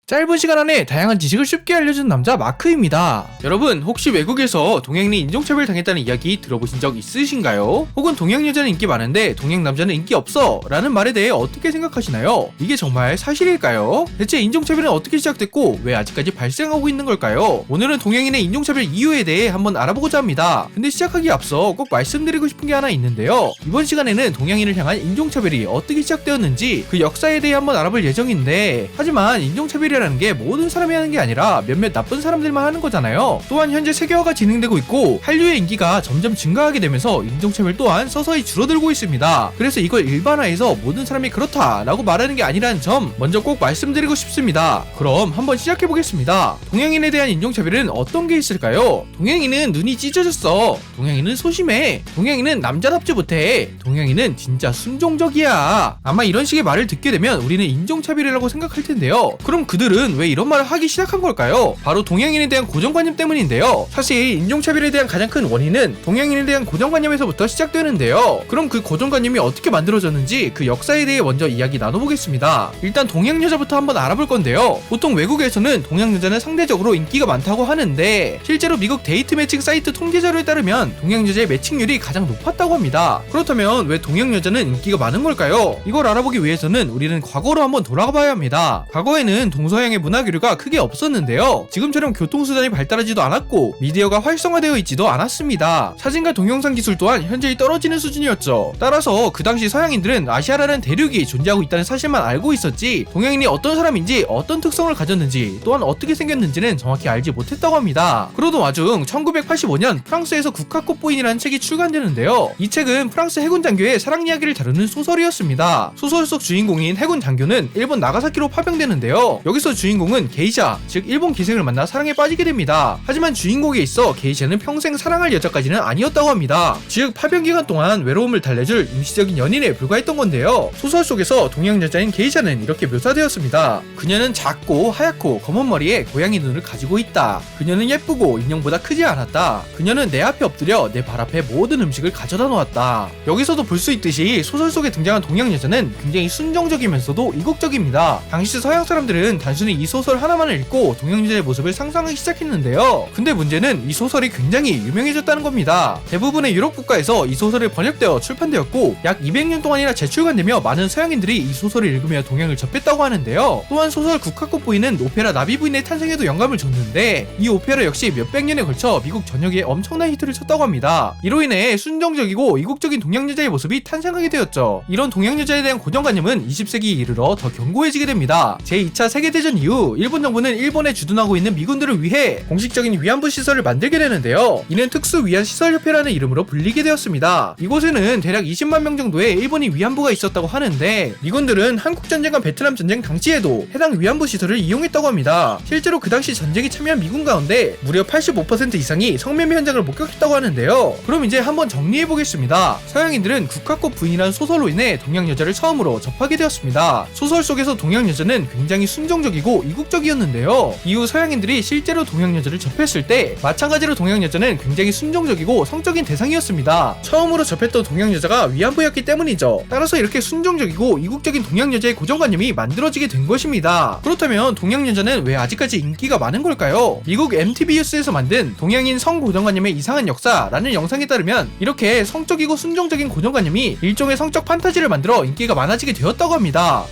짧은 시간 안에 다양한 지식을 쉽게 알려주는 남자 마크입니다. 여러분 혹시 외국에서 동양인이 인종차별 당했다는 이야기 들어보신 적 있으신가요? 혹은 동양 여자는 인기 많은데 동양 남자는 인기 없어 라는 말에 대해 어떻게 생각하시나요? 이게 정말 사실일까요? 대체 인종차별은 어떻게 시작됐고 왜 아직까지 발생하고 있는 걸까요? 오늘은 동양인의 인종차별 이유에 대해 한번 알아보고자 합니다. 근데 시작하기에 앞서 꼭 말씀드리고 싶은 게 하나 있는데요. 이번 시간에는 동양인을 향한 인종차별이 어떻게 시작되었는지 그 역사에 대해 한번 알아볼 예정인데, 하지만 인종차별이 라는 게 모든 사람이 하는 게 아니라 몇몇 나쁜 사람들만 하는 거잖아요. 또한 현재 세계화가 진행되고 있고 한류의 인기가 점점 증가하게 되면서 인종차별 또한 서서히 줄어들고 있습니다. 그래서 이걸 일반화해서 모든 사람이 그렇다라고 말하는 게 아니라는 점 먼저 꼭 말씀드리고 싶습니다. 그럼 한번 시작해보겠습니다. 동양인에 대한 인종차별은 어떤 게 있을까요? 동양인은 눈이 찢어졌어. 동양인은 소심해. 동양인은 남자답지 못해. 동양인은 진짜 순종적이야. 아마 이런 식의 말을 듣게 되면 우리는 인종차별이라고 생각할 텐데요. 그럼 그들은 왜 이런 말을 하기 시작한 걸까요? 바로 동양인에 대한 고정관념 때문인데요. 사실 인종차별에 대한 가장 큰 원인은 동양인에 대한 고정관념에서부터 시작되는데요. 그럼 그 고정관념이 어떻게 만들어졌는지 그 역사에 대해 먼저 이야기 나눠보겠습니다. 일단 동양 여자부터 한번 알아볼 건데요. 보통 외국에서는 동양 여자는 상대적으로 인기가 많다고 하는데 실제로 미국 데이트 매칭 사이트 통계 자료에 따르면 동양 여자의 매칭률이 가장 높았다고 합니다. 그렇다면 왜 동양 여자는 인기가 많은 걸까요? 이걸 알아보기 위해서는 우리는 과거로 한번 돌아가 봐야 합니다. 과거에는 동서양의 문화 교류가 크게 없었는데요. 지금처럼 교통수단이 발달하지도 않았고 미디어가 활성화되어 있지도 않았습니다. 사진과 동영상 기술 또한 현저히 떨어지는 수준이었죠. 따라서 그 당시 서양인들은 아시아라는 대륙이 존재하고 있다는 사실만 알고 있었지 동양인이 어떤 사람인지 어떤 특성을 가졌는지 또한 어떻게 생겼는지는 정확히 알지 못했다고 합니다. 그러던 와중 1985년 프랑스에서 국화꽃보인이라는 책이 출간되는데요. 이 책은 프랑스 해군 장교의 사랑 이야기를 다루는 소설이었습니다. 소설 속 주인공인 해군 장교는 일본 나가사키로 파병되는데요. 여기서 주인공은 게이샤, 즉 일본 기생을 만나 사랑에 빠지게 됩니다. 하지만 주인공에 있어 게이샤는 평생 사랑할 여자까지는 아니었다고 합니다. 즉 파병 기간 동안 외로움을 달래줄 임시적인 연인에 불과했던 건데요. 소설 속에서 동양 여자인 게이샤는 이렇게 묘사되었습니다. 그녀는 작고 하얗고 검은 머리에 고양이 눈을 가지고 있다. 그녀는 예쁘고 인형보다 크지 않았다. 그녀는 내 앞에 엎드려 내 발 앞에 모든 음식을 가져다 놓았다. 여기서도 볼 수 있듯이 소설 속에 등장한 동양 여자는 굉장히 순정적이면서도 이국적입니다. 당시 서양 사람들은 단순히 이 소설 하나만을 읽고 동양 여자의 모습을 상상하기 시작했는데요. 근데 문제는 이 소설이 굉장히 유명해졌다는 겁니다. 대부분의 유럽 국가에서 이 소설이 번역되어 출판되었고 약 200년 동안이나 재출간되며 많은 서양인들이 이 소설을 읽으며 동양을 접했다고 하는데요. 또한 소설 국화꽃보인은 오페라 나비부인의 탄생에도 영감을 줬는데 이 오페라 역시 몇백 년에 걸쳐 미국 전역에 엄청난 히트를 쳤다고 합니다. 이로 인해 순정적이고 이국적인 동양 여자의 모습이 탄생하게 되었죠. 이런 동양 여자에 대한 고정관념은 20세기에 이르러 더 견고해지게 됩니다. 제2차 세계대전 이후 일본 정부는 일본에 주둔하고 있는 미군들을 위해 공식적인 위안부 시설을 만들게 되는데요. 이는 특수위안시설협회라는 이름으로 불리게 되었습니다. 이곳에는 대략 20만 명 정도의 일본인 위안부가 있었다고 하는데 미군들은 한국전쟁과 베트남 전쟁 당시에도 해당 위안부 시설을 이용했다고 합니다. 실제로 그 당시 전쟁에 참여한 미군 가운데 무려 85% 이상이 성매매 현장을 목격했다고 하는데요. 그럼 이제 한번 정리해보겠습니다. 서양인들은 국화꽃 부인이라는 소설로 인해 동양 여자를 처음으로 접하게 되었습니다. 소설 속에서 동양 여자는 굉장히 순정적이고 이국적이었는데요. 이후 서양인들이 실제로 동양 여자를 접했을 때 마찬가지로 동양 여자는 굉장히 순정적이고 성적인 대상이었습니다. 처음으로 접했던 동양 여자가 위안부였기 때문이죠. 따라서 이렇게 순정적이고 이국적인 동양 여자의 고정관념이 만들어지게 된 것입니다. 그렇다면 동양 여자는 왜 아직까지 인기가 많은 걸까요? 미국 MTV 뉴스에서 만든 동양인 성 고정관념의 이상한 역사라는 영상에 따르면 이렇게 성적이고 순정적인 고정관념이 일종의 성적 판타지를 만들어 인기가 많아지게 되었다고 합니다.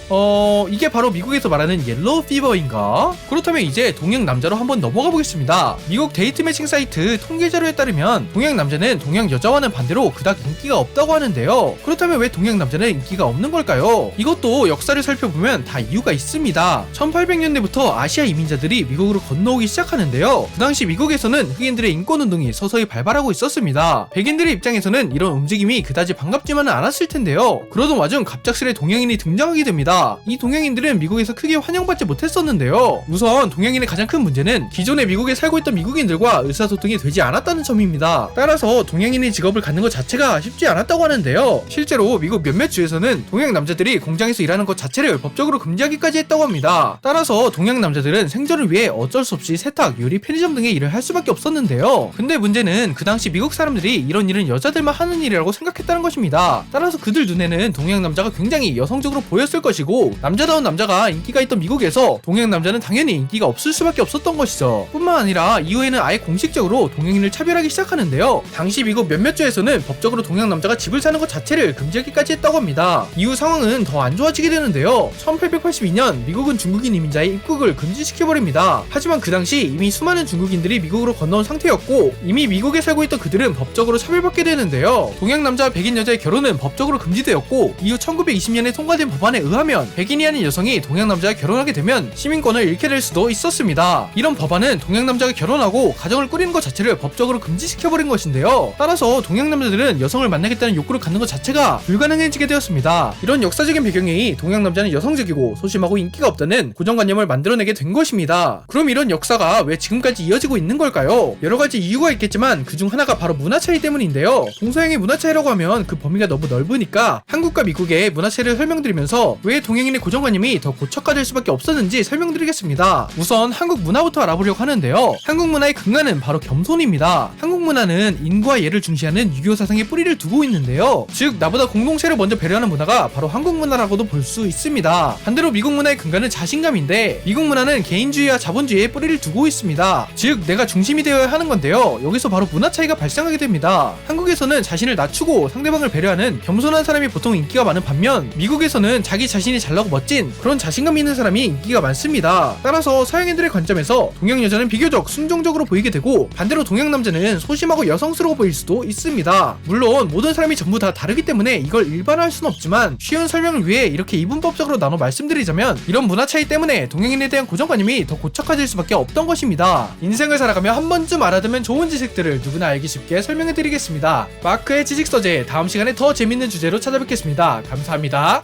이게 바로 미국에서 말하는 옐로우 피버인가? 그렇다면 이제 동양 남자로 한번 넘어가 보겠습니다. 미국 데이트 매칭 사이트 통계 자료에 따르면 동양 남자는 동양 여자와는 반대로 그닥 인기가 없다고 하는데요. 그렇다면 왜 동양 남자는 인기가 없는 걸까요? 이것도 역사를 살펴보면 다 이유가 있습니다. 1800년대부터 아시아 이민자들이 미국으로 건너오기 시작하는데요. 그 당시 미국에서는 흑인들의 인권운동이 서서히 발발하고 있었습니다. 백인들의 입장에서는 이런 움직임이 그다지 반갑지만은 않았을 텐데요. 그러던 와중 갑작스레 동양인이 등장하게 됩니다. 이 동양인들은 미국에서 크게 환영받지 못했었는데요. 우선 동양인의 가장 큰 문제는 기존에 미국에 살고 있던 미국인들과 의사소통이 되지 않았다는 점입니다. 따라서 동양인의 직업을 갖는 것 자체가 쉽지 않았다고 하는데요. 실제로 미국 몇몇 주에서는 동양 남자들이 공장에서 일하는 것 자체를 법적으로 금지하기까지 했다고 합니다. 따라서 동양 남자들은 생존을 위해 어쩔 수 없이 세탁, 요리, 편의점 등의 일을 할 수밖에 없었는데요. 근데 문제는 그 당시 미국 사람들이 이런 일은 여자들만 하는 일이라고 생각했다는 것입니다. 따라서 그들 눈에는 동양 남자가 굉장히 여성적으로 보였을 것이고 남자다운 남자가 인기가 있던 미국에서 따라서 동양 남자는 당연히 인기가 없을 수밖에 없었던 것이죠. 뿐만 아니라 이후에는 아예 공식적으로 동양인을 차별하기 시작하는데요. 당시 미국 몇몇 주에서는 법적으로 동양 남자가 집을 사는 것 자체를 금지하기까지 했다고 합니다. 이후 상황은 더 안 좋아지게 되는데요. 1882년 미국은 중국인 이민자의 입국을 금지시켜버립니다. 하지만 그 당시 이미 수많은 중국인들이 미국으로 건너온 상태였고 이미 미국에 살고 있던 그들은 법적으로 차별받게 되는데요. 동양 남자와 백인 여자의 결혼은 법적으로 금지되었고 이후 1920년에 통과된 법안에 의하면 백인이 아닌 여성이 동양 남자와 결혼하게 되면 시민권을 잃게 될 수도 있었습니다. 이런 법안은 동양 남자가 결혼하고 가정을 꾸리는 것 자체를 법적으로 금지시켜버린 것인데요. 따라서 동양 남자들은 여성을 만나겠다는 욕구를 갖는 것 자체가 불가능해지게 되었습니다. 이런 역사적인 배경이 동양 남자는 여성적이고 소심하고 인기가 없다는 고정관념을 만들어내게 된 것입니다. 그럼 이런 역사가 왜 지금까지 이어지고 있는 걸까요? 여러 가지 이유가 있겠지만 그중 하나가 바로 문화 차이 때문인데요. 동서양의 문화 차이라고 하면 그 범위가 너무 넓으니까 한국과 미국의 문화 차이를 설명드리면서 왜 동양인의 고정관념이 더 고착화될 수밖에 없었는지 설명드리겠습니다. 우선 한국 문화부터 알아보려고 하는데요. 한국 문화의 근간은 바로 겸손입니다. 한국 문화는 인과 예를 중시하는 유교 사상의 뿌리를 두고 있는데요. 즉 나보다 공동체를 먼저 배려하는 문화가 바로 한국 문화라고도 볼 수 있습니다. 반대로 미국 문화의 근간은 자신감인데 미국 문화는 개인주의와 자본주의에 뿌리를 두고 있습니다. 즉 내가 중심이 되어야 하는 건데요. 여기서 바로 문화 차이가 발생하게 됩니다. 한국에서는 자신을 낮추고 상대방을 배려하는 겸손한 사람이 보통 인기가 많은 반면 미국에서는 자기 자신이 잘나고 멋진 그런 자신감 있는 사람이 인기가 많습니다. 따라서 서양인들의 관점에서 동양 여자는 비교적 순종적으로 보이게 되고 반대로 동양 남자는 소심하고 여성스러워 보일 수도 있습니다. 물론 모든 사람이 전부 다 다르기 때문에 이걸 일반화할 수는 없지만 쉬운 설명을 위해 이렇게 이분법적으로 나눠 말씀드리자면 이런 문화 차이 때문에 동양인에 대한 고정관념이 더 고착화될 수밖에 없던 것입니다. 인생을 살아가며 한 번쯤 알아두면 좋은 지식들을 누구나 알기 쉽게 설명해드리겠습니다. 마크의 지식서재 다음 시간에 더 재밌는 주제로 찾아뵙겠습니다. 감사합니다.